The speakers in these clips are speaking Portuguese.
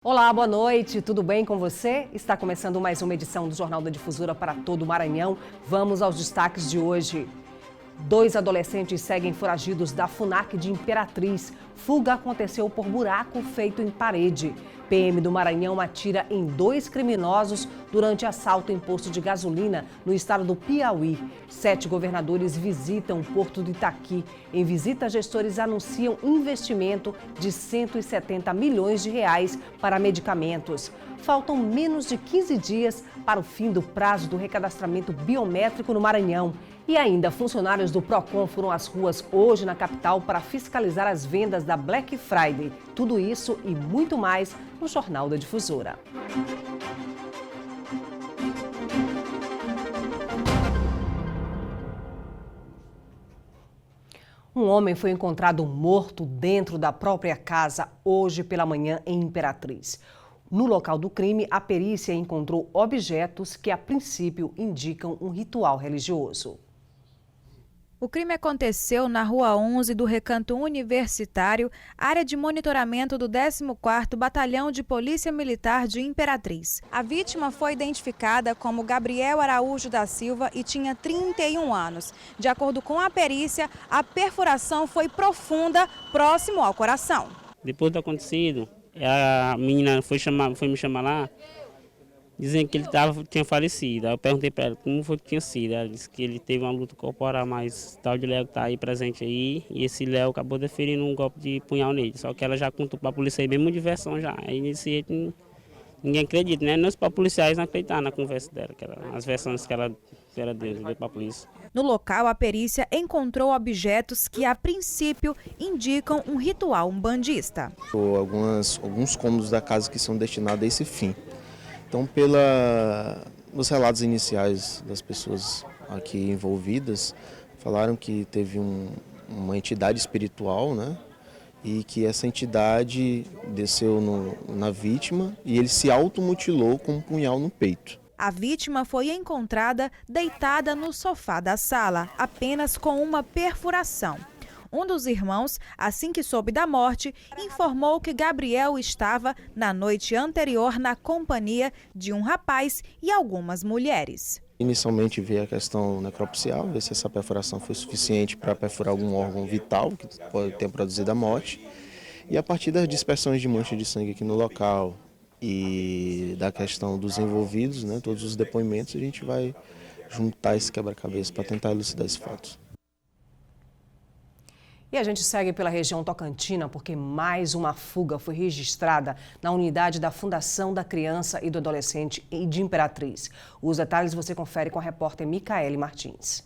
Olá, boa noite, tudo bem com você? Está começando mais uma edição do Jornal da Difusora para todo o Maranhão. Vamos aos destaques de hoje. 2 adolescentes seguem foragidos da FUNAC de Imperatriz. Fuga aconteceu por buraco feito em parede. PM do Maranhão atira em 2 criminosos durante assalto em posto de gasolina no estado do Piauí. 7 governadores visitam o Porto do Itaqui. Em visita, gestores anunciam investimento de 170 milhões de reais para medicamentos. Faltam menos de 15 dias para o fim do prazo do recadastramento biométrico no Maranhão. E ainda, funcionários do PROCON foram às ruas hoje na capital para fiscalizar as vendas da Black Friday. Tudo isso e muito mais no Jornal da Difusora. Um homem foi encontrado morto dentro da própria casa hoje pela manhã em Imperatriz. No local do crime, a perícia encontrou objetos que, a princípio, indicam um ritual religioso. O crime aconteceu na Rua 11 do Recanto Universitário, área de monitoramento do 14º Batalhão de Polícia Militar de Imperatriz. A vítima foi identificada como Gabriel Araújo da Silva e tinha 31 anos. De acordo com a perícia, a perfuração foi profunda, próximo ao coração. Depois do acontecido, a menina foi me chamar lá, dizendo que ele tinha falecido. Aí eu perguntei para ela como foi que tinha sido. Ela disse que ele teve uma luta corporal, mas tal de Léo está aí presente aí. E esse Léo acabou deferindo um golpe de punhal nele. Só que ela já contou para a polícia aí mesmo de versão já. Aí nesse jeito ninguém acredita, né? Não para policiais não acreditar na conversa dela, as versões que ela deu para a polícia. No local, a perícia encontrou objetos que, a princípio, indicam um ritual umbandista. Alguns cômodos da casa que são destinados a esse fim. Então, nos relatos iniciais das pessoas aqui envolvidas, falaram que teve uma entidade espiritual, né? E que essa entidade desceu na vítima e ele se automutilou com um punhal no peito. A vítima foi encontrada deitada no sofá da sala, apenas com uma perfuração. Um dos irmãos, assim que soube da morte, informou que Gabriel estava, na noite anterior, na companhia de um rapaz e algumas mulheres. Inicialmente veio a questão necropsial, ver se essa perfuração foi suficiente para perfurar algum órgão vital que pode ter produzido a morte. E a partir das dispersões de mancha de sangue aqui no local e da questão dos envolvidos, né, todos os depoimentos, a gente vai juntar esse quebra-cabeça para tentar elucidar esse fato. E a gente segue pela região tocantina porque mais uma fuga foi registrada na unidade da Fundação da Criança e do Adolescente de Imperatriz. Os detalhes você confere com a repórter Micaele Martins.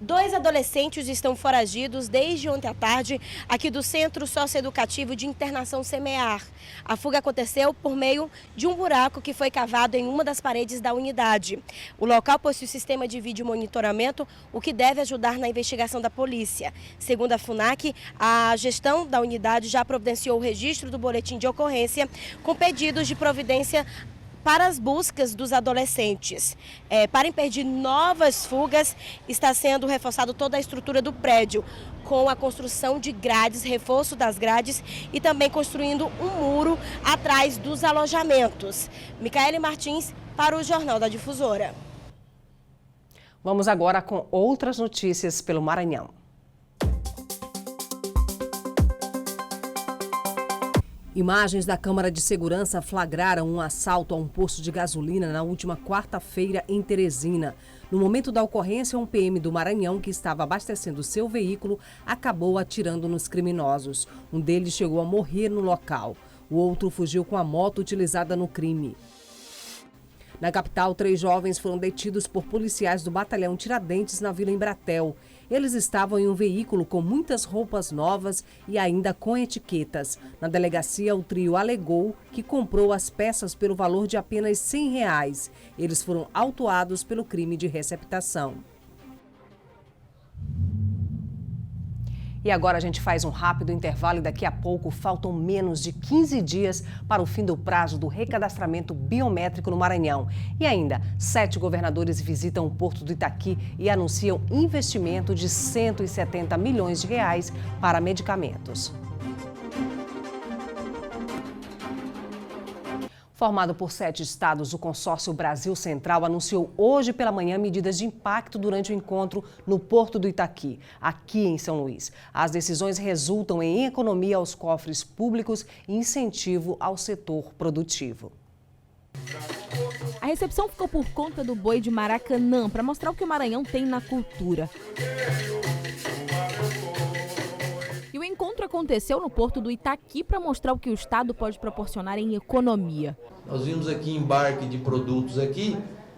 2 adolescentes estão foragidos desde ontem à tarde aqui do Centro Socioeducativo de Internação Semear. A fuga aconteceu por meio de um buraco que foi cavado em uma das paredes da unidade. O local possui sistema de vídeo monitoramento, o que deve ajudar na investigação da polícia. Segundo a FUNAC, a gestão da unidade já providenciou o registro do boletim de ocorrência com pedidos de providência para as buscas dos adolescentes. Para impedir novas fugas, está sendo reforçado toda a estrutura do prédio, com a construção de grades, reforço das grades e também construindo um muro atrás dos alojamentos. Micaele Martins para o Jornal da Difusora. Vamos agora com outras notícias pelo Maranhão. Imagens da Câmara de Segurança flagraram um assalto a um posto de gasolina na última quarta-feira em Teresina. No momento da ocorrência, um PM do Maranhão que estava abastecendo seu veículo acabou atirando nos criminosos. Um deles chegou a morrer no local. O outro fugiu com a moto utilizada no crime. Na capital, 3 jovens foram detidos por policiais do Batalhão Tiradentes na Vila Embratel. Eles estavam em um veículo com muitas roupas novas e ainda com etiquetas. Na delegacia, o trio alegou que comprou as peças pelo valor de apenas R$100. Eles foram autuados pelo crime de receptação. E agora a gente faz um rápido intervalo e daqui a pouco faltam menos de 15 dias para o fim do prazo do recadastramento biométrico no Maranhão. E ainda, 7 governadores visitam o Porto do Itaqui e anunciam investimento de 170 milhões de reais para medicamentos. Formado por 7 estados, o consórcio Brasil Central anunciou hoje pela manhã medidas de impacto durante o encontro no Porto do Itaqui, aqui em São Luís. As decisões resultam em economia aos cofres públicos e incentivo ao setor produtivo. A recepção ficou por conta do boi de Maracanã, para mostrar o que o Maranhão tem na cultura. E o encontro aconteceu no Porto do Itaqui para mostrar o que o estado pode proporcionar em economia. Nós vimos aqui embarque de produtos aqui,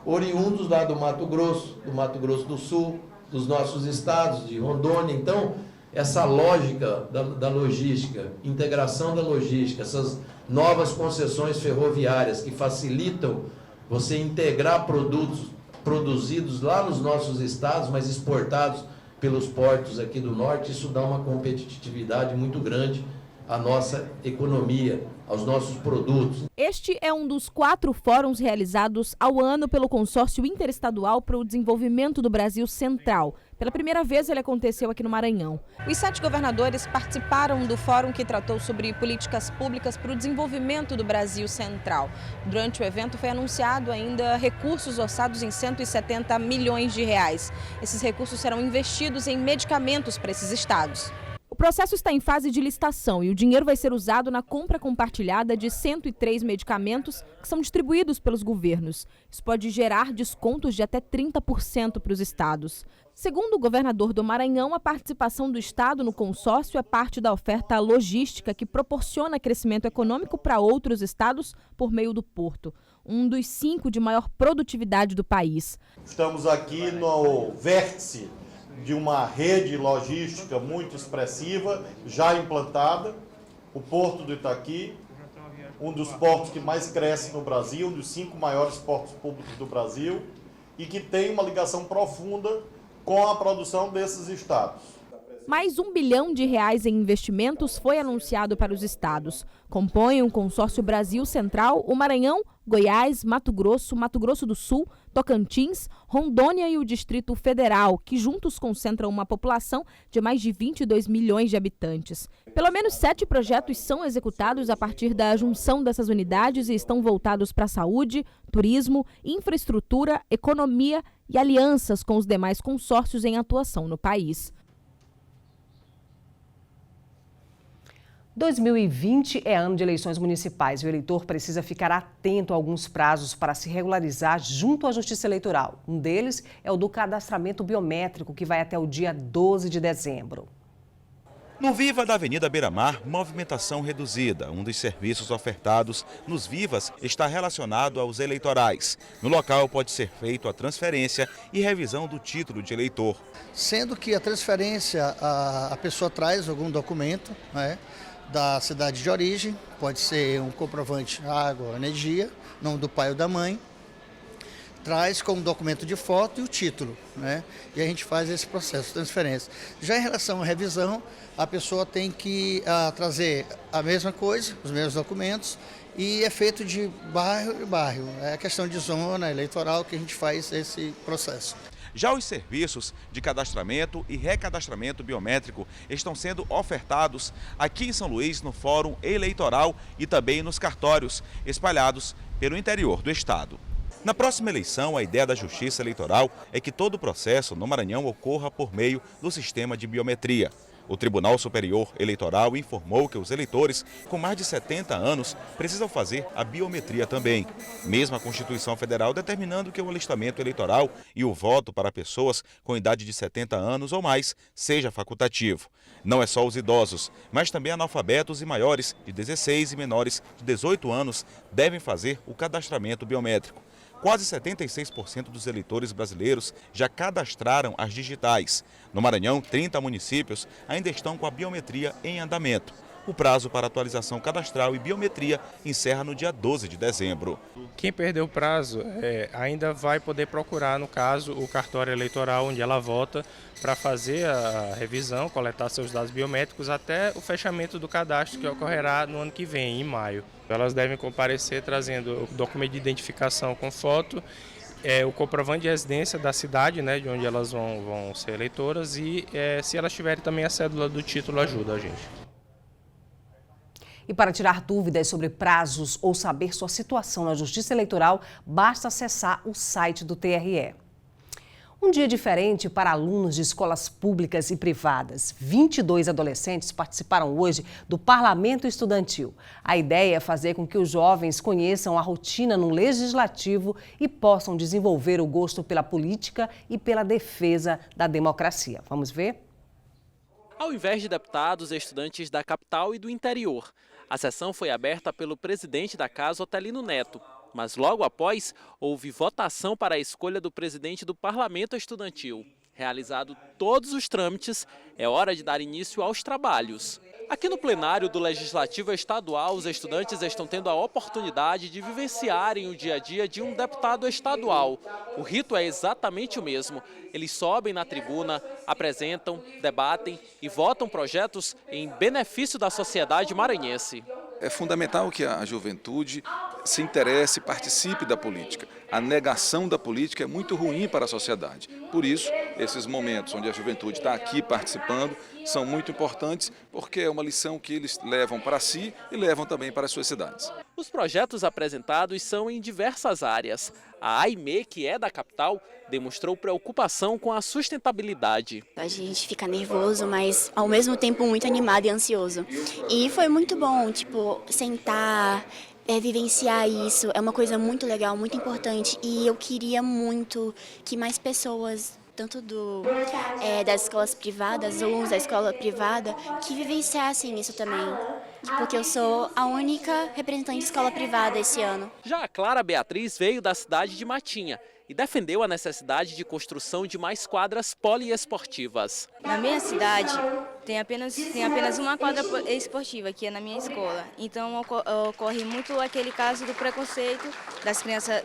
oriundos lá do Mato Grosso do Sul, dos nossos estados, de Rondônia. Então, essa lógica da logística, integração da logística, essas novas concessões ferroviárias que facilitam você integrar produtos produzidos lá nos nossos estados, mas exportados pelos portos aqui do norte, isso dá uma competitividade muito grande à nossa economia, aos nossos produtos. Este é um dos 4 fóruns realizados ao ano pelo Consórcio Interestadual para o Desenvolvimento do Brasil Central. Pela primeira vez ele aconteceu aqui no Maranhão. Os 7 governadores participaram do fórum que tratou sobre políticas públicas para o desenvolvimento do Brasil Central. Durante o evento foi anunciado ainda recursos orçados em 170 milhões de reais. Esses recursos serão investidos em medicamentos para esses estados. O processo está em fase de licitação e o dinheiro vai ser usado na compra compartilhada de 103 medicamentos que são distribuídos pelos governos. Isso pode gerar descontos de até 30% para os estados. Segundo o governador do Maranhão, a participação do estado no consórcio é parte da oferta logística que proporciona crescimento econômico para outros estados por meio do porto, um dos 5 de maior produtividade do país. Estamos aqui no vértice de uma rede logística muito expressiva, já implantada, o Porto do Itaqui, um dos portos que mais cresce no Brasil, um dos 5 maiores portos públicos do Brasil, e que tem uma ligação profunda com a produção desses estados. Mais R$1 bilhão em investimentos foi anunciado para os estados. Compõem o consórcio Brasil Central o Maranhão, Goiás, Mato Grosso do Sul, Tocantins, Rondônia e o Distrito Federal, que juntos concentram uma população de mais de 22 milhões de habitantes. Pelo menos 7 projetos são executados a partir da junção dessas unidades e estão voltados para a saúde, turismo, infraestrutura, economia e alianças com os demais consórcios em atuação no país. 2020 é ano de eleições municipais e o eleitor precisa ficar atento a alguns prazos para se regularizar junto à Justiça Eleitoral. Um deles é o do cadastramento biométrico, que vai até o dia 12 de dezembro. No Viva da Avenida Beira-Mar, movimentação reduzida. Um dos serviços ofertados nos Vivas está relacionado aos eleitorais. No local pode ser feita a transferência e revisão do título de eleitor. Sendo que a transferência, a pessoa traz algum documento, né, da cidade de origem, pode ser um comprovante água, energia, nome do pai ou da mãe, traz como documento de foto e o título, né? E a gente faz esse processo de transferência. Já em relação à revisão, a pessoa tem que trazer a mesma coisa, os mesmos documentos, e é feito de bairro em bairro. É questão de zona eleitoral que a gente faz esse processo. Já os serviços de cadastramento e recadastramento biométrico estão sendo ofertados aqui em São Luís, no Fórum Eleitoral e também nos cartórios espalhados pelo interior do estado. Na próxima eleição, a ideia da Justiça Eleitoral é que todo o processo no Maranhão ocorra por meio do sistema de biometria. O Tribunal Superior Eleitoral informou que os eleitores com mais de 70 anos precisam fazer a biometria também. Mesmo a Constituição Federal determinando que o alistamento eleitoral e o voto para pessoas com idade de 70 anos ou mais seja facultativo. Não é só os idosos, mas também analfabetos e maiores de 16 e menores de 18 anos devem fazer o cadastramento biométrico. Quase 76% dos eleitores brasileiros já cadastraram as digitais. No Maranhão, 30 municípios ainda estão com a biometria em andamento. O prazo para atualização cadastral e biometria encerra no dia 12 de dezembro. Quem perdeu o prazo ainda vai poder procurar, no caso, o cartório eleitoral onde ela vota para fazer a revisão, coletar seus dados biométricos até o fechamento do cadastro que ocorrerá no ano que vem, em maio. Elas devem comparecer trazendo o documento de identificação com foto, o comprovante de residência da cidade, né, de onde elas vão ser eleitoras, e se elas tiverem também a cédula do título ajuda a gente. E para tirar dúvidas sobre prazos ou saber sua situação na Justiça Eleitoral, basta acessar o site do TRE. Um dia diferente para alunos de escolas públicas e privadas. 22 adolescentes participaram hoje do Parlamento Estudantil. A ideia é fazer com que os jovens conheçam a rotina no Legislativo e possam desenvolver o gosto pela política e pela defesa da democracia. Vamos ver? Ao invés de deputados, estudantes da capital e do interior. A sessão foi aberta pelo presidente da casa, Otelino Neto. Mas logo após, houve votação para a escolha do presidente do Parlamento Estudantil. Realizado todos os trâmites, é hora de dar início aos trabalhos. Aqui no plenário do Legislativo Estadual, os estudantes estão tendo a oportunidade de vivenciarem o dia a dia de um deputado estadual. O rito é exatamente o mesmo. Eles sobem na tribuna, apresentam, debatem e votam projetos em benefício da sociedade maranhense. É fundamental que a juventude se interesse, participe da política. A negação da política é muito ruim para a sociedade. Por isso, esses momentos onde a juventude está aqui participando são muito importantes, porque é uma lição que eles levam para si e levam também para as suas cidades. Os projetos apresentados são em diversas áreas. A AIME, que é da capital, demonstrou preocupação com a sustentabilidade. A gente fica nervoso, mas ao mesmo tempo muito animado e ansioso. E foi muito bom, sentar, vivenciar isso. É uma coisa muito legal, muito importante. E eu queria muito que mais pessoas, tanto das escolas privadas, alunos da escola privada, que vivenciassem isso também. Porque eu sou a única representante de escola privada esse ano. Já a Clara Beatriz veio da cidade de Matinha e defendeu a necessidade de construção de mais quadras poliesportivas. Na minha cidade tem apenas uma quadra esportiva, que é na minha escola. Então ocorre muito aquele caso do preconceito das crianças,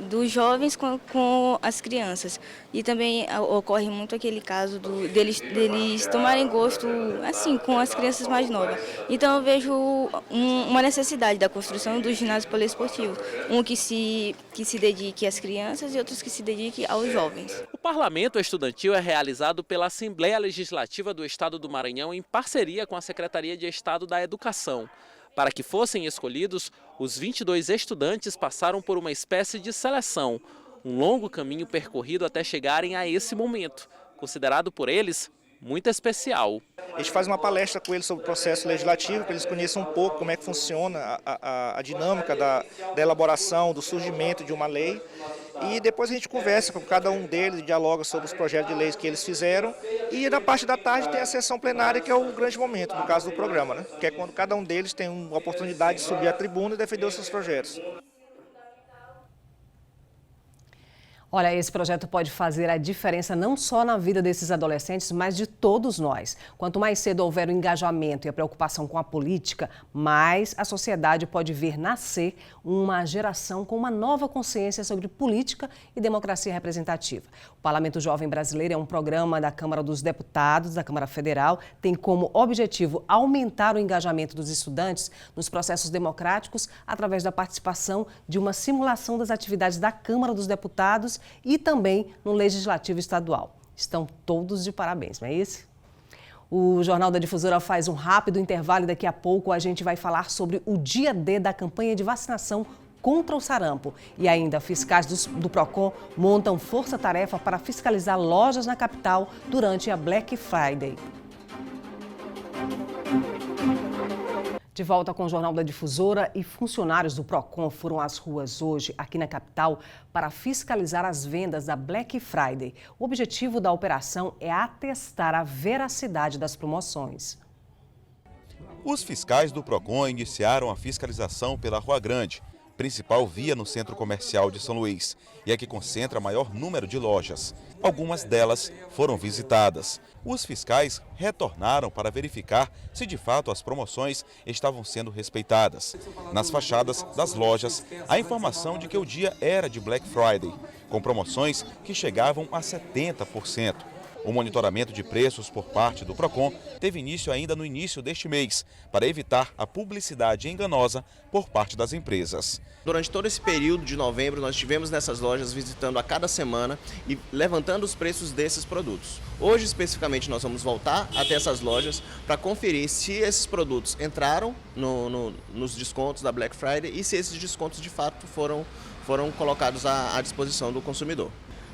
dos jovens com as crianças. E também ocorre muito aquele caso deles tomarem gosto assim com as crianças mais novas. Então eu vejo uma necessidade da construção do ginásio poliesportivo, que se dedique às crianças e outros que se dediquem aos jovens. O Parlamento Estudantil é realizado pela Assembleia Legislativa do Estado do Maranhão em parceria com a Secretaria de Estado da Educação. Para que fossem escolhidos, os 22 estudantes passaram por uma espécie de seleção, um longo caminho percorrido até chegarem a esse momento, considerado por eles muito especial. A gente faz uma palestra com eles sobre o processo legislativo, para eles conheçam um pouco como é que funciona a dinâmica da elaboração, do surgimento de uma lei. E depois a gente conversa com cada um deles e dialoga sobre os projetos de leis que eles fizeram. E na parte da tarde tem a sessão plenária, que é o grande momento, no caso do programa, né? Que é quando cada um deles tem uma oportunidade de subir à tribuna e defender os seus projetos. Olha, esse projeto pode fazer a diferença não só na vida desses adolescentes, mas de todos nós. Quanto mais cedo houver o engajamento e a preocupação com a política, mais a sociedade pode ver nascer uma geração com uma nova consciência sobre política e democracia representativa. O Parlamento Jovem Brasileiro é um programa da Câmara dos Deputados, da Câmara Federal, tem como objetivo aumentar o engajamento dos estudantes nos processos democráticos através da participação de uma simulação das atividades da Câmara dos Deputados e também no Legislativo Estadual. Estão todos de parabéns, não é isso? O Jornal da Difusora faz um rápido intervalo e daqui a pouco a gente vai falar sobre o dia D da campanha de vacinação contra o sarampo. E ainda, fiscais do PROCON montam força-tarefa para fiscalizar lojas na capital durante a Black Friday. De volta com o Jornal da Difusora, e funcionários do PROCON foram às ruas hoje, aqui na capital, para fiscalizar as vendas da Black Friday. O objetivo da operação é atestar a veracidade das promoções. Os fiscais do PROCON iniciaram a fiscalização pela Rua Grande, principal via no centro comercial de São Luís, e é que concentra maior número de lojas. Algumas delas foram visitadas. Os fiscais retornaram para verificar se de fato as promoções estavam sendo respeitadas. Nas fachadas das lojas, a informação de que o dia era de Black Friday, com promoções que chegavam a 70%. O monitoramento de preços por parte do PROCON teve início ainda no início deste mês, para evitar a publicidade enganosa por parte das empresas. Durante todo esse período de novembro, nós estivemos nessas lojas visitando a cada semana e levantando os preços desses produtos. Hoje, especificamente, nós vamos voltar até essas lojas para conferir se esses produtos entraram nos descontos da Black Friday e se esses descontos de fato foram colocados à disposição do consumidor.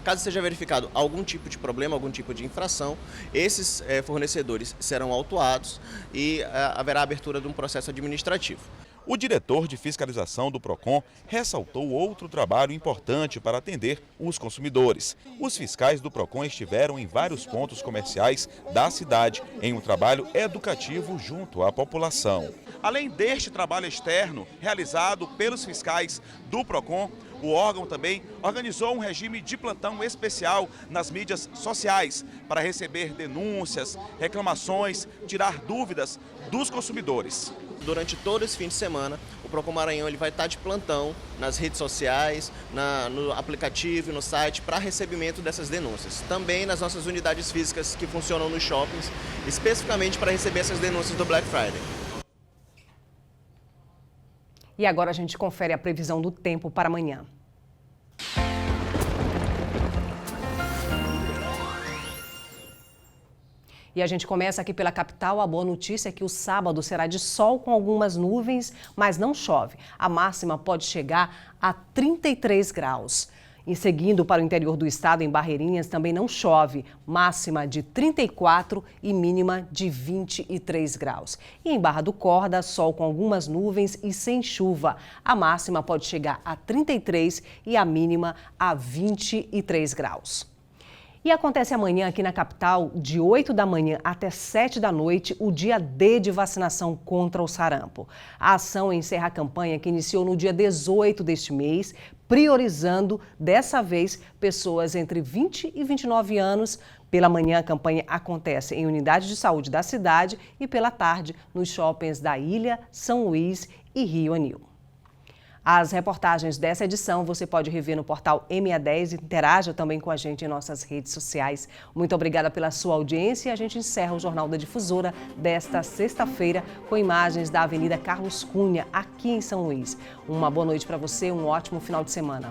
Caso seja verificado algum tipo de problema, algum tipo de infração, esses fornecedores serão autuados e haverá a abertura de um processo administrativo. O diretor de fiscalização do PROCON ressaltou outro trabalho importante para atender os consumidores. Os fiscais do PROCON estiveram em vários pontos comerciais da cidade em um trabalho educativo junto à população. Além deste trabalho externo realizado pelos fiscais do PROCON, o órgão também organizou um regime de plantão especial nas mídias sociais para receber denúncias, reclamações, tirar dúvidas dos consumidores. Durante todo esse fim de semana, o PROCON Maranhão vai estar de plantão nas redes sociais, no aplicativo e no site para recebimento dessas denúncias. Também nas nossas unidades físicas que funcionam nos shoppings, especificamente para receber essas denúncias do Black Friday. E agora a gente confere a previsão do tempo para amanhã. E a gente começa aqui pela capital. A boa notícia é que o sábado será de sol com algumas nuvens, mas não chove. A máxima pode chegar a 33 graus. E seguindo para o interior do estado, em Barreirinhas, também não chove. Máxima de 34 e mínima de 23 graus. E em Barra do Corda, sol com algumas nuvens e sem chuva. A máxima pode chegar a 33 e a mínima a 23 graus. E acontece amanhã aqui na capital, de 8 da manhã até 7 da noite, o dia D de vacinação contra o sarampo. A ação encerra a campanha que iniciou no dia 18 deste mês, priorizando, dessa vez, pessoas entre 20 e 29 anos. Pela manhã, a campanha acontece em unidades de saúde da cidade e pela tarde, nos shoppings da Ilha, São Luís e Rio Anil. As reportagens dessa edição você pode rever no portal ME10 e interaja também com a gente em nossas redes sociais. Muito obrigada pela sua audiência e a gente encerra o Jornal da Difusora desta sexta-feira com imagens da Avenida Carlos Cunha, aqui em São Luís. Uma boa noite para você, um ótimo final de semana.